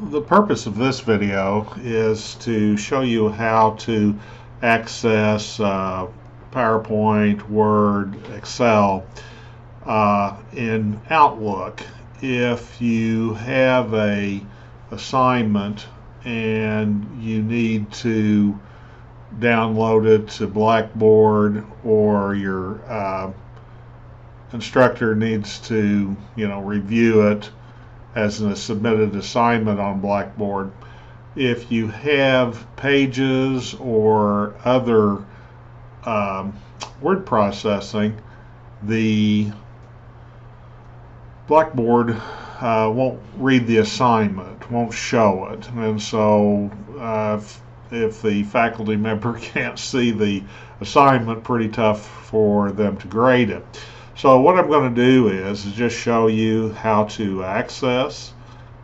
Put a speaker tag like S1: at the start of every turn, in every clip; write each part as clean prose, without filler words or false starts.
S1: The purpose of this video is to show you how to access PowerPoint, Word, Excel in Outlook. If you have a assignment and you need to download it to Blackboard, or your instructor needs to review it as a submitted assignment on Blackboard. If you have Pages or other word processing, the Blackboard won't read the assignment, won't show it, and so if the faculty member can't see the assignment, pretty tough for them to grade it. So what I'm going to do is just show you how to access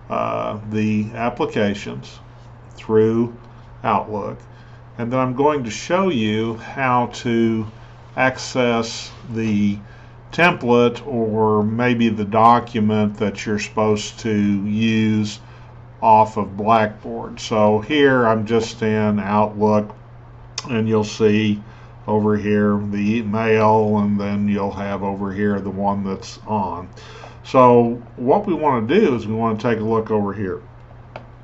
S1: the applications through Outlook, and then I'm going to show you how to access the template or maybe the document that you're supposed to use off of Blackboard. So here I'm just in Outlook, and you'll see over here the email, and then you'll have over here the one that's on. So what we want to do is we want to take a look over here.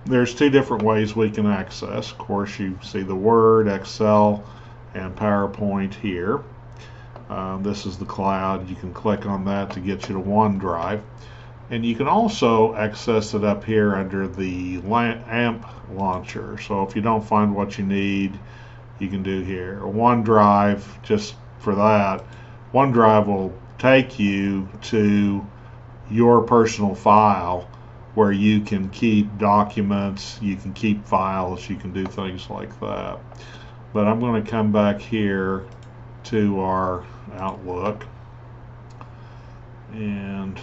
S1: There's two different ways we can access. Of course, you see the Word, Excel, and PowerPoint here. This is the cloud. You can click on that to get you to OneDrive. And you can also access it up here under the AMP launcher. So if you don't find what you need, you can do here. OneDrive, just for that, OneDrive will take you to your personal file where you can keep documents, you can keep files, you can do things like that. But I'm going to come back here to our Outlook and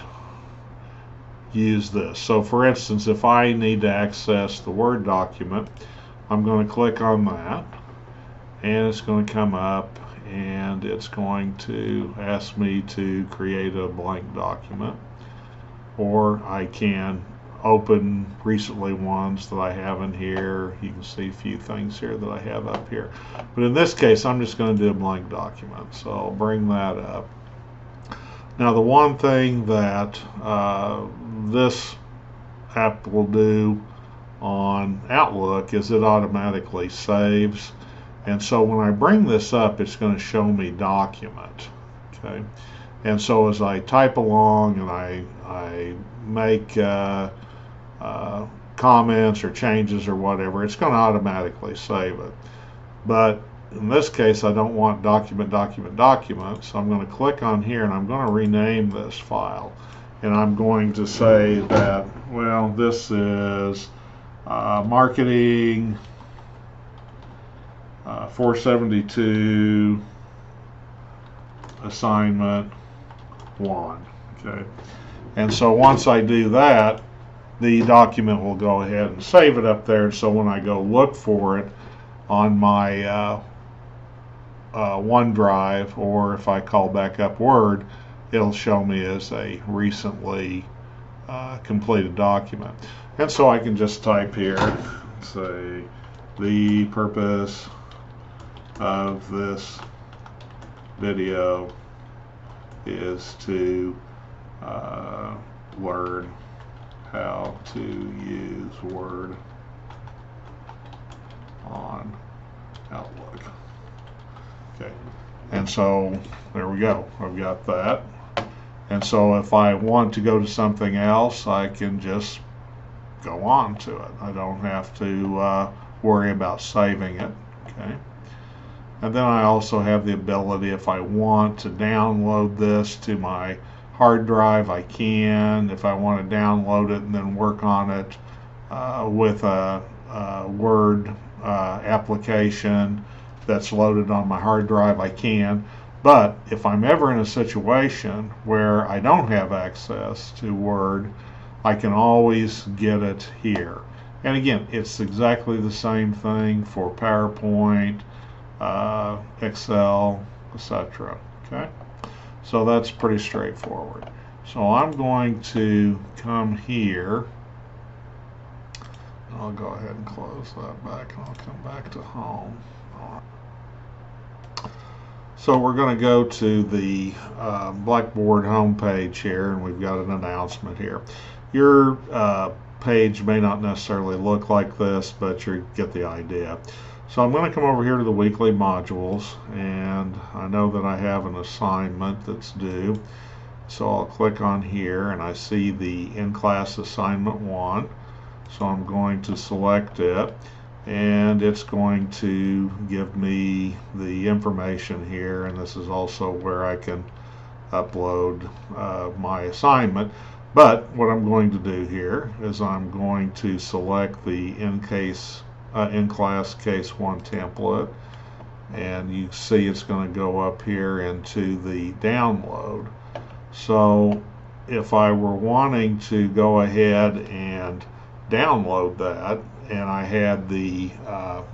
S1: use this. So for instance, if I need to access the Word document, I'm going to click on that, and it's going to come up and it's going to ask me to create a blank document, or I can open recently ones that I have in here. You can see a few things here that I have up here, but in this case I'm just going to do a blank document, so I'll bring that up. Now the one thing that this app will do on Outlook is it automatically saves, and so when I bring this up, it's going to show me document. Okay, and so as I type along and I make comments or changes or whatever, it's going to automatically save it. But in this case, I don't want document, so I'm going to click on here and I'm going to rename this file. And I'm going to say that, well, this is marketing 472 assignment 1. Okay, and so once I do that, the document will go ahead and save it up there. So when I go look for it on my OneDrive, or if I call back up Word, it'll show me as a recently completed document. And so I can just type here, say, the purpose of this video is to learn how to use Word on Outlook. Okay, and so there we go. I've got that. And so if I want to go to something else, I can just go on to it. I don't have to worry about saving it. Okay. And then I also have the ability, if I want to download this to my hard drive, I can. If I want to download it and then work on it with a Word application that's loaded on my hard drive, I can. But if I'm ever in a situation where I don't have access to Word, I can always get it here. And again, it's exactly the same thing for PowerPoint, Excel, etc. Okay, so that's pretty straightforward. So I'm going to come here I'll go ahead and close that back and I'll come back to home. So we're going to go to the Blackboard homepage here, and we've got an announcement here. Your page may not necessarily look like this, but you get the idea. So I'm going to come over here to the weekly modules, and I know that I have an assignment that's due. So I'll click on here, and I see the in-class assignment 1. So I'm going to select it, and it's going to give me the information here, and this is also where I can upload my assignment. But what I'm going to do here is I'm going to select the in-class case 1 template, and you see it's going to go up here into the download. So if I were wanting to go ahead and download that, and I had the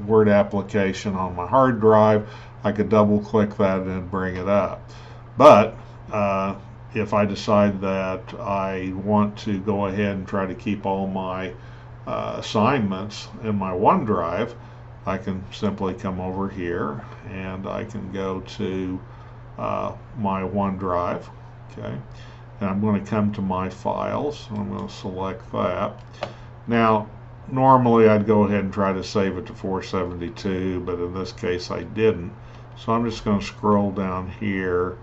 S1: Word application on my hard drive, I could double click that and bring it up. But if I decide that I want to go ahead and try to keep all my assignments in my OneDrive, I can simply come over here and I can go to my OneDrive, okay, and I'm going to come to my files, and I'm going to select that. Now, normally I'd go ahead and try to save it to 472, but in this case I didn't. So I'm just going to scroll down here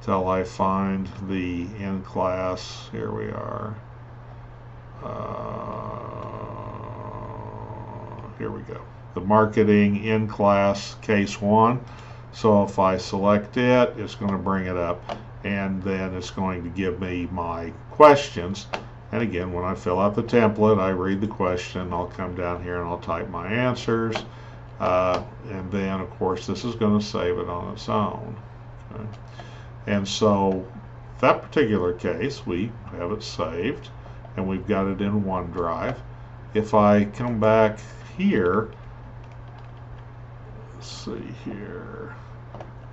S1: till I find the in-class. Here we are. Here we go. The marketing in-class case 1. So if I select it, it's going to bring it up, and then it's going to give me my questions. And again, when I fill out the template, I read the question, I'll come down here and I'll type my answers, and then of course this is going to save it on its own. Okay. And so that particular case, we have it saved and we've got it in OneDrive. If I come back here, let's see here,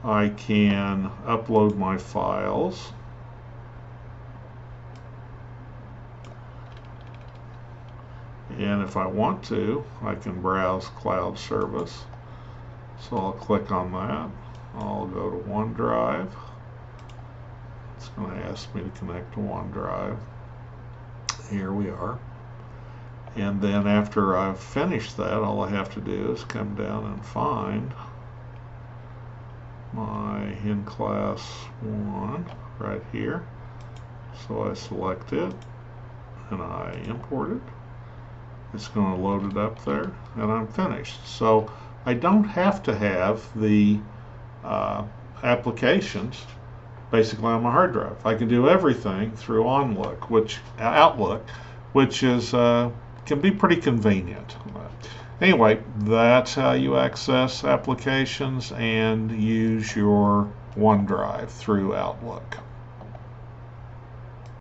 S1: I can upload my files. And if I want to, I can browse cloud service. So I'll click on that. I'll go to OneDrive. It's going to ask me to connect to OneDrive. Here we are. And then after I've finished that, all I have to do is come down and find my in-class 1 right here. So I select it and I import it. It's going to load it up there, and I'm finished. So I don't have to have the applications basically on my hard drive. I can do everything through Outlook, which is can be pretty convenient. Anyway, that's how you access applications and use your OneDrive through Outlook.